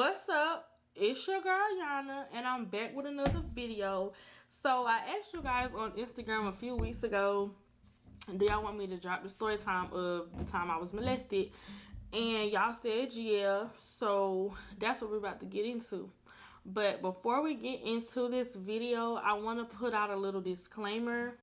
What's up? It's your girl Yana, and I'm back with another video. So I asked you guys on Instagram a few weeks ago, do y'all want me to drop the story time of the time I was molested? And y'all said yeah, so that's what we're about to get into. But before we get into this video, I want to put out a little disclaimer.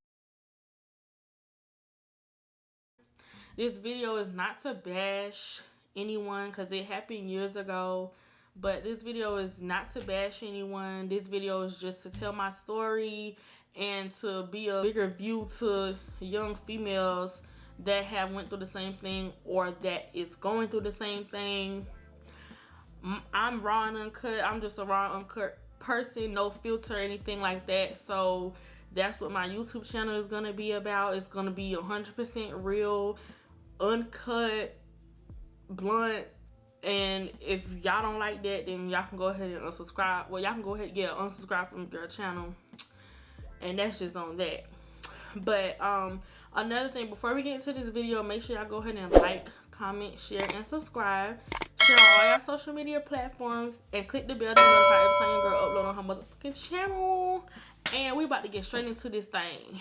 This video is not to bash anyone because it happened years ago. But this video is not to bash anyone. This video is just to tell my story and to be a bigger view to young females that have went through the same thing or that is going through the same thing. I'm raw and uncut. I'm just a raw, uncut person. No filter or anything like that. So that's what my YouTube channel is going to be about. It's going to be 100% real, uncut, blunt. And if y'all don't like that, then y'all can go ahead and unsubscribe. Well, y'all can go ahead and unsubscribe from your channel. And that's just on that. But another thing, before we get into this video, make sure y'all go ahead and like, comment, share, and subscribe. Share on all y'all social media platforms. And click the bell to be notified every time your girl upload on her motherfucking channel. And we about to get straight into this thing.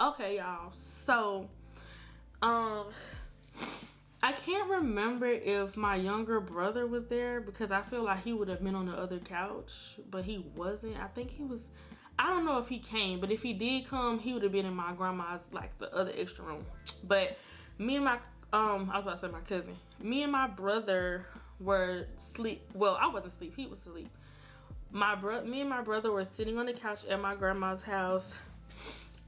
Okay, y'all. So, I can't remember if my younger brother was there because I feel like he would have been on the other couch, but he wasn't. I think he was, I don't know if he came, but if he did come, he would have been in my grandma's, like, the other extra room. But me and my, I was about to say my cousin. Me and my brother were asleep. Well, I wasn't asleep. He was asleep. Me and my brother were sitting on the couch at my grandma's house,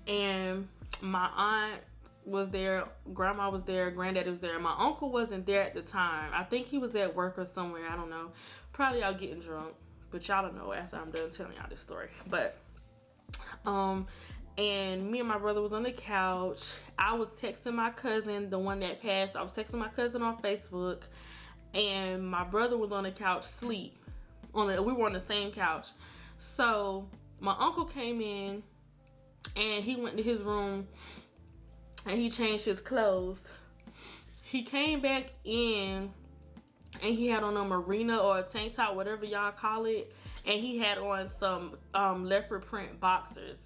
and my aunt was there, grandma was there, granddaddy was there. My uncle wasn't there at the time. I think he was at work or somewhere. I don't know. Probably out getting drunk. But y'all don't know after I'm done telling y'all this story. But and me and my brother was on the couch. I was texting my cousin, the one that passed. I was texting my cousin on Facebook, and my brother was on the couch asleep. We were on the same couch. So my uncle came in, and he went to his room, and he changed his clothes. He came back in, and he had on a marina or a tank top, whatever y'all call it, and he had on some leopard print boxers.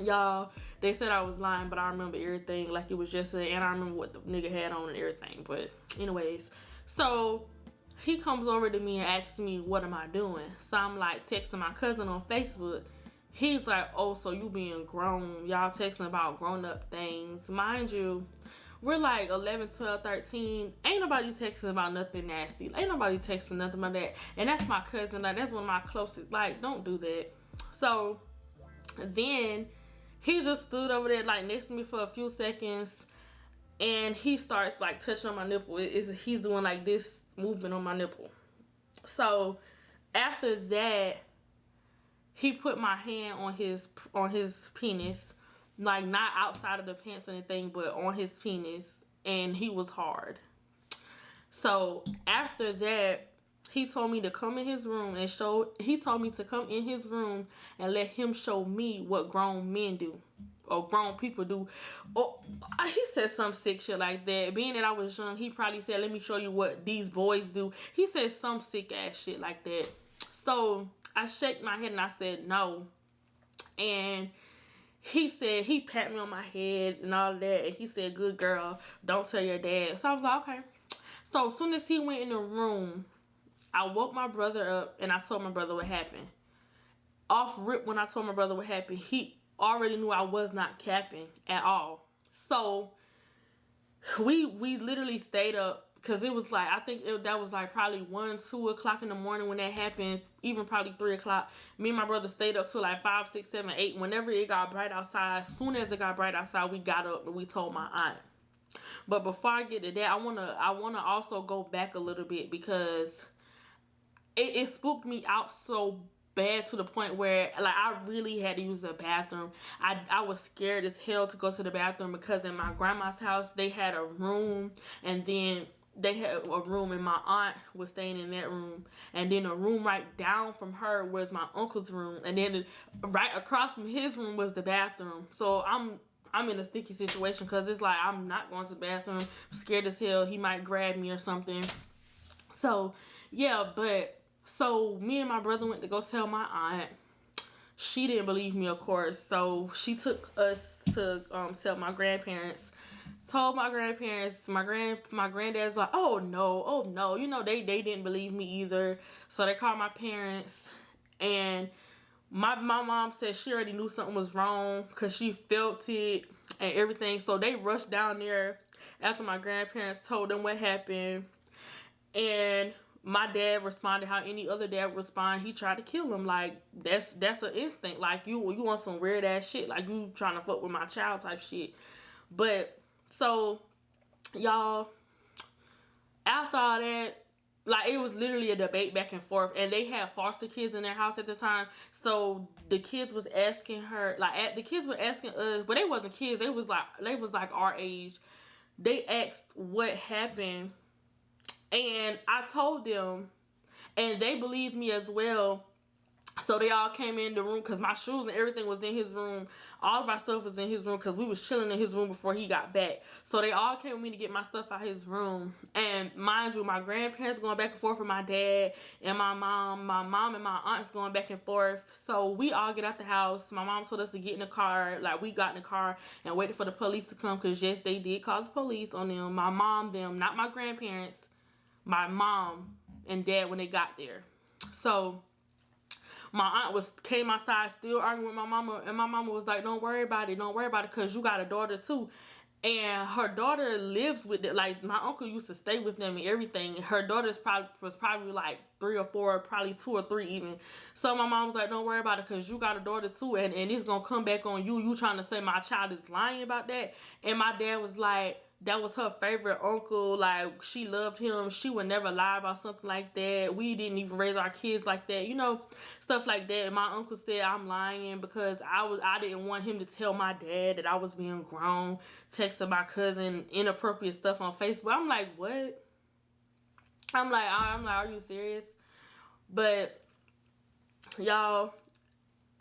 Y'all, they said I was lying, but I remember everything like it was just and I remember what the nigga had on and everything. But anyways, so he comes over to me and asks me, what am I doing? So I'm like texting my cousin on Facebook. He's like, oh, so you being grown. Y'all texting about grown-up things. Mind you, we're like 11, 12, 13. Ain't nobody texting about nothing nasty. Ain't nobody texting nothing about that. And that's my cousin. Like, that's one of my closest. Like, don't do that. So then he just stood over there, like, next to me for a few seconds. And he starts, like, touching on my nipple. He's doing, like, this movement on my nipple. So after that, he put my hand on his penis, like not outside of the pants or anything, but on his penis, and he was hard. So after that, he told me to come in his room and he told me to come in his room and let him show me what grown men do or grown people do. Or he said some sick shit like that. Being that I was young, he probably said, let me show you what these boys do. He said some sick ass shit like that. So I shook my head and I said no. And he said, he pat me on my head and all that. And he said, good girl, don't tell your dad. So I was like, okay. So as soon as he went in the room, I woke my brother up and I told my brother what happened. Off rip, when I told my brother what happened, he already knew I was not capping at all. So we literally stayed up. Because it was like, I think that was like probably 1, 2 o'clock in the morning when that happened. Even probably 3 o'clock. Me and my brother stayed up till like 5, 6, 7, 8. Whenever it got bright outside, as soon as it got bright outside, we got up and we told my aunt. But before I get to that, I wanna also go back a little bit because it spooked me out so bad to the point where, like, I really had to use the bathroom. I was scared as hell to go to the bathroom because in my grandma's house, they had a room, and then they had a room, and my aunt was staying in that room, and then a room right down from her was my uncle's room, and then right across from his room was the bathroom. So I'm in a sticky situation because it's like I'm not going to the bathroom. I'm scared as hell he might grab me or something. So, yeah, but so me and my brother went to go tell my aunt. She didn't believe me, of course. So she took us to tell my grandparents. Told my grandparents. My granddad's like, oh no. You know, they didn't believe me either. So they called my parents, and my mom said she already knew something was wrong because she felt it and everything. So they rushed down there after my grandparents told them what happened. And my dad responded how any other dad would respond. He tried to kill him. Like, that's an instinct. Like, you want some weird ass shit. Like, you trying to fuck with my child type shit. But, so, y'all, after all that, like, it was literally a debate back and forth. And they had foster kids in their house at the time. So, the kids was asking her, like, the kids were asking us, but they wasn't kids. They was like our age. They asked what happened. And I told them, and they believed me as well. So they all came in the room because my shoes and everything was in his room. All of our stuff was in his room because we was chilling in his room before he got back. So they all came with me to get my stuff out of his room. And mind you, my grandparents going back and forth with my dad and my mom and my aunts going back and forth. So we all get out the house. My mom told us to get in the car. Like, we got in the car and waited for the police to come because, yes, they did call the police on them. My mom, them, not my grandparents. My mom and dad when they got there. So my aunt came outside still arguing with my mama, and my mama was like, don't worry about it, because you got a daughter too. And her daughter lives with it. Like, my uncle used to stay with them and everything. Her daughter was probably like 3 or 4, probably 2 or 3 even. So my mom was like, don't worry about it, because you got a daughter too, and it's gonna come back on you. You trying to say my child is lying about that? And my dad was like, that was her favorite uncle. Like, she loved him. She would never lie about something like that. We didn't even raise our kids like that. You know, stuff like that. And my uncle said I'm lying because I didn't want him to tell my dad that I was being grown, texting my cousin inappropriate stuff on Facebook. I'm like, what? I'm like, are you serious? But y'all,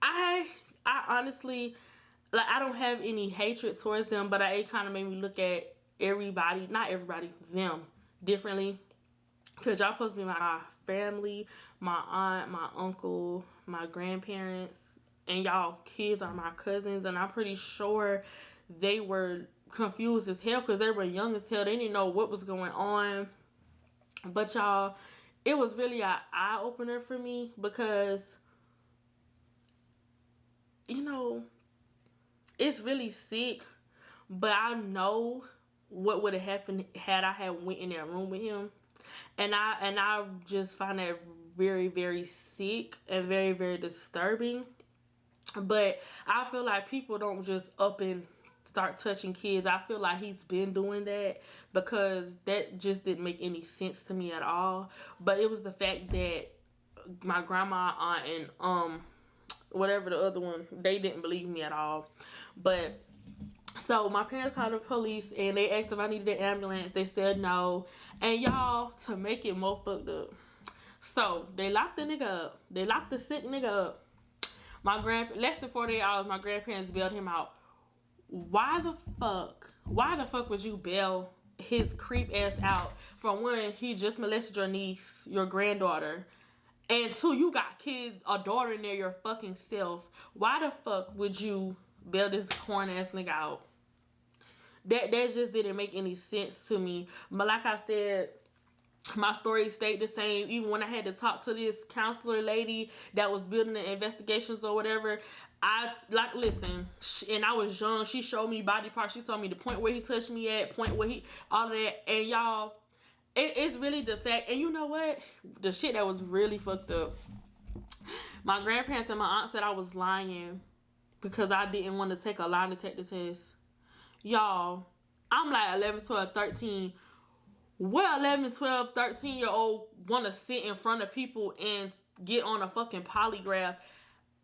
I honestly, like, I don't have any hatred towards them, but it kind of made me look at them differently, because y'all supposed to be my family, my aunt, my uncle, my grandparents, and y'all kids are my cousins. And I'm pretty sure they were confused as hell because they were young as hell. They didn't know what was going on. But y'all, it was really an eye-opener for me because, you know, it's really sick, but I know what would have happened had I had went in that room with him. And I just find that very, very sick and very, very disturbing. But I feel like people don't just up and start touching kids. I feel like he's been doing that, because that just didn't make any sense to me at all. But it was the fact that my grandma, aunt, and whatever the other one, they didn't believe me at all. But so my parents called the police and they asked if I needed an ambulance. They said no. And y'all, to make it more fucked up, so they locked the nigga up. They locked the sick nigga up. Less than 48 hours, my grandparents bailed him out. Why the fuck would you bail his creep ass out? From one, he just molested your niece, your granddaughter. And 2, you got kids, a daughter in there, your fucking self. Why the fuck would you bail this corn ass nigga out? That just didn't make any sense to me. But like I said, my story stayed the same. Even when I had to talk to this counselor lady that was building the investigations or whatever, listen, and I was young. She showed me body parts. She told me the point where he touched me at, point where all of that. And y'all, it's really the fact. And you know what? The shit that was really fucked up. My grandparents and my aunt said I was lying because I didn't want to take a lie detector test. Y'all, I'm like 11, 12, 13. What 11, 12, 13-year-old want to sit in front of people and get on a fucking polygraph?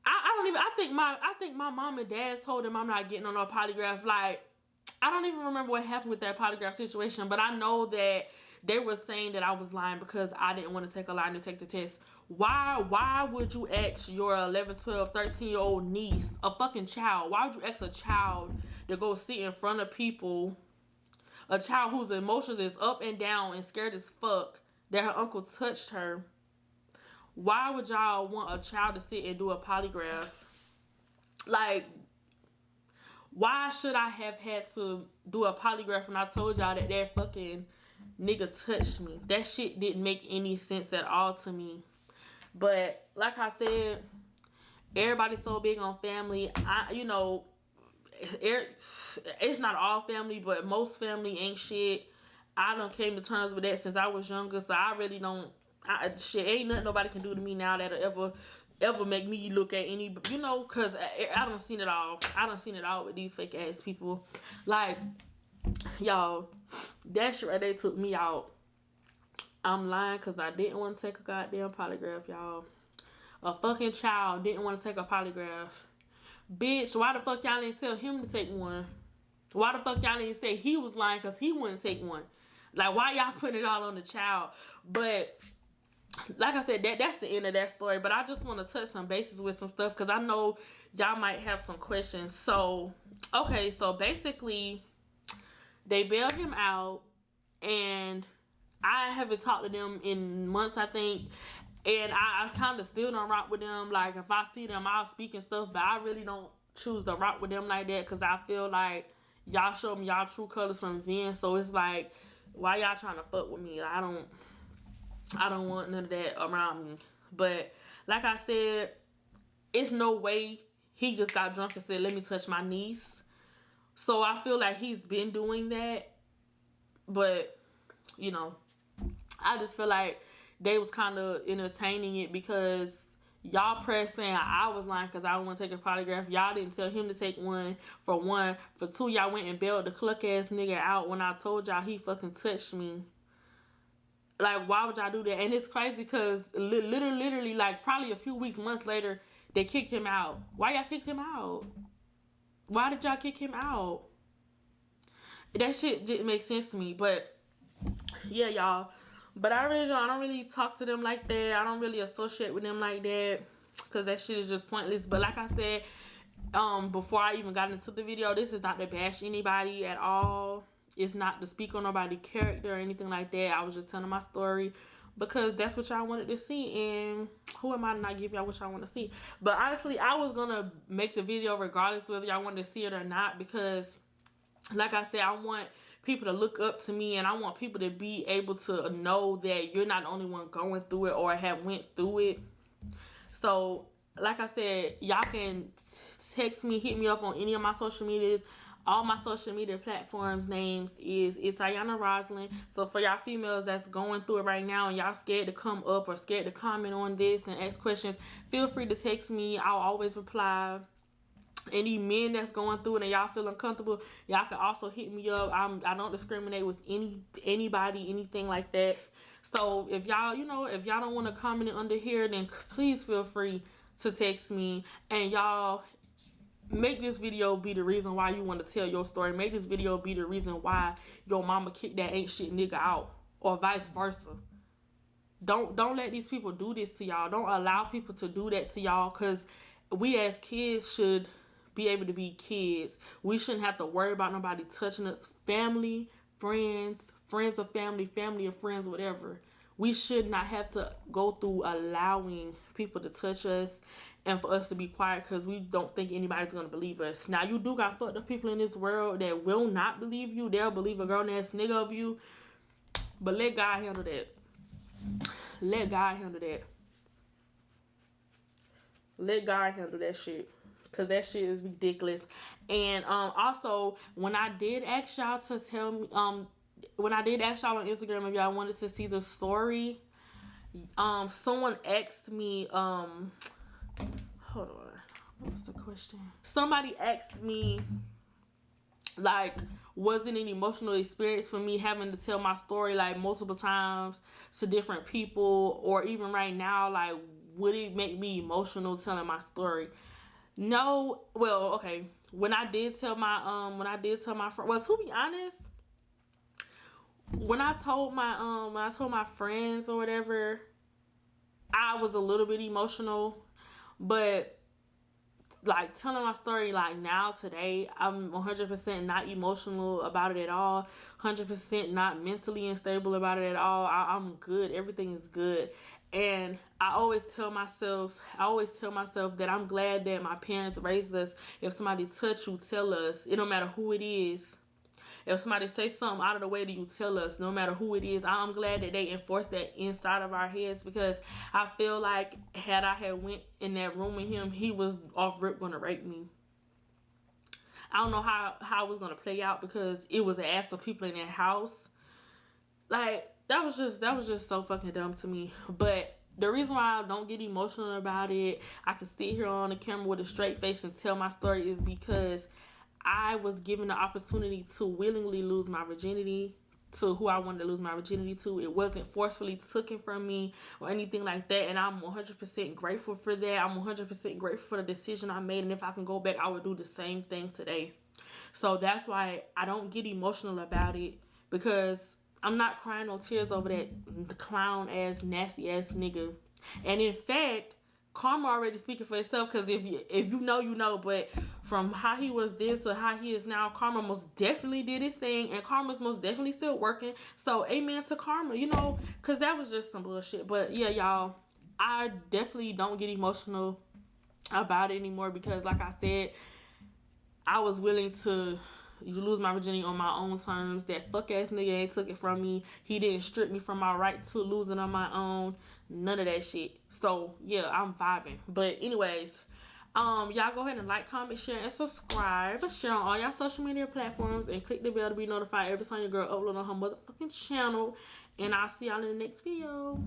I think my mom and dad told him I'm not getting on a polygraph. Like, I don't even remember what happened with that polygraph situation, but I know that they were saying that I was lying because I didn't want to take a lie detector test. Why would you ask your 11, 12, 13-year-old niece, a fucking child, why would you ask a child to go sit in front of people, a child whose emotions is up and down and scared as fuck, that her uncle touched her, why would y'all want a child to sit and do a polygraph? Like, why should I have had to do a polygraph when I told y'all that that fucking nigga touched me? That shit didn't make any sense at all to me. But like I said, everybody's so big on family. It's not all family, but most family ain't shit. I done came to terms with that since I was younger, so I really don't. Shit, ain't nothing nobody can do to me now that'll ever make me look at any, cause I done seen it all. I done seen it all with these fake ass people. Like, y'all, that shit right there took me out. I'm lying cause I didn't want to take a goddamn polygraph, y'all. A fucking child didn't want to take a polygraph. Bitch, why the fuck y'all didn't tell him to take one? Why the fuck y'all didn't say he was lying cause he wouldn't take one? Like, why y'all putting it all on the child? But like I said, that's the end of that story. But I just want to touch some bases with some stuff because I know y'all might have some questions. So, okay, so basically, they bailed him out, and I haven't talked to them in months, I think. And I kind of still don't rock with them. Like, if I see them, I'll speak and stuff. But I really don't choose to rock with them like that because I feel like y'all showed me y'all true colors from then. So it's like, why y'all trying to fuck with me? I don't want none of that around me. But like I said, it's no way he just got drunk and said, let me touch my niece. So I feel like he's been doing that. But, I just feel like they was kind of entertaining it because y'all pressed saying I was lying because I don't want to take a polygraph. Y'all didn't tell him to take one, for one. For two, y'all went and bailed the cluck ass nigga out when I told y'all he fucking touched me. Like, why would y'all do that? And it's crazy because literally, like, probably a few weeks, months later, they kicked him out. Why y'all kicked him out? Why did y'all kick him out? That shit didn't make sense to me. But, yeah, y'all. But I don't really talk to them like that. I don't really associate with them like that. Because that shit is just pointless. But like I said, before I even got into the video, this is not to bash anybody at all. It's not to speak on nobody's character or anything like that. I was just telling my story because that's what y'all wanted to see. And who am I to not give y'all what y'all want to see? But honestly, I was going to make the video regardless whether y'all wanted to see it or not. Because, like I said, I want people to look up to me. And I want people to be able to know that you're not the only one going through it or have went through it. So, like I said, y'all can text me, hit me up on any of my social medias. All my social media platforms names it's Yana Roslyn. So for y'all females that's going through it right now and y'all scared to come up or scared to comment on this and ask questions, feel free to text me. I'll always reply. Any men that's going through it and y'all feel uncomfortable, y'all can also hit me up. I don't discriminate with anybody, anything like that. So if y'all, if y'all don't want to comment under here, then please feel free to text me. And y'all, make this video be the reason why you want to tell your story. Make this video be the reason why your mama kicked that ain't shit nigga out, or vice versa. Don't let these people do this to y'all. Don't allow people to do that to y'all, because we as kids should be able to be kids. We shouldn't have to worry about nobody touching us. Family, friends of family, family of friends, whatever. We should not have to go through allowing people to touch us and for us to be quiet because we don't think anybody's going to believe us. Now, you do got fucked up people in this world that will not believe you. They'll believe a grown-ass nigga of you. But let God handle that. Let God handle that. Let God handle that shit. Because that shit is ridiculous. And also, when I did ask y'all to tell me... when I did ask y'all on Instagram if y'all wanted to see the story, someone asked me, hold on, what was the question? Somebody asked me, like, was it an emotional experience for me having to tell my story, like, multiple times to different people, or even right now, like, would it make me emotional telling my story? No. Well, okay, when I did tell my friend, well, to be honest, when I told my friends or whatever, I was a little bit emotional, but like telling my story like now today, I'm 100% not emotional about it at all, 100% not mentally unstable about it at all. I'm good, everything is good. And I always tell myself that I'm glad that my parents raised us. If somebody touch you, tell us. It don't matter who it is. If somebody say something out of the way to you, tell us, no matter who it is. I'm glad that they enforced that inside of our heads, because I feel like had I had went in that room with him, he was off rip gonna rape me. I don't know how it was gonna play out, because it was an ass of people in that house. Like, that was just so fucking dumb to me. But the reason why I don't get emotional about it, I can sit here on the camera with a straight face and tell my story, is because I was given the opportunity to willingly lose my virginity to who I wanted to lose my virginity to. It wasn't forcefully taken from me or anything like that. And I'm 100% grateful for that. I'm 100% grateful for the decision I made. And if I can go back, I would do the same thing today. So that's why I don't get emotional about it, because I'm not crying no tears over that clown ass, nasty ass nigga. And in fact, karma already speaking for itself, because if you know, you know. But from how he was then to how he is now, karma most definitely did his thing, and karma's most definitely still working. So amen to karma, you know, because that was just some bullshit. But yeah, y'all, I definitely don't get emotional about it anymore, because like I said, I was willing to lose my virginity on my own terms. That fuck ass nigga ain't took it from me. He didn't strip me from my right to losing on my own. None of that shit. So yeah, I'm vibing. But anyways, y'all go ahead and like, comment, share, and subscribe. Share on all y'all social media platforms, and click the bell to be notified every time your girl upload on her motherfucking channel. And I'll see y'all in the next video.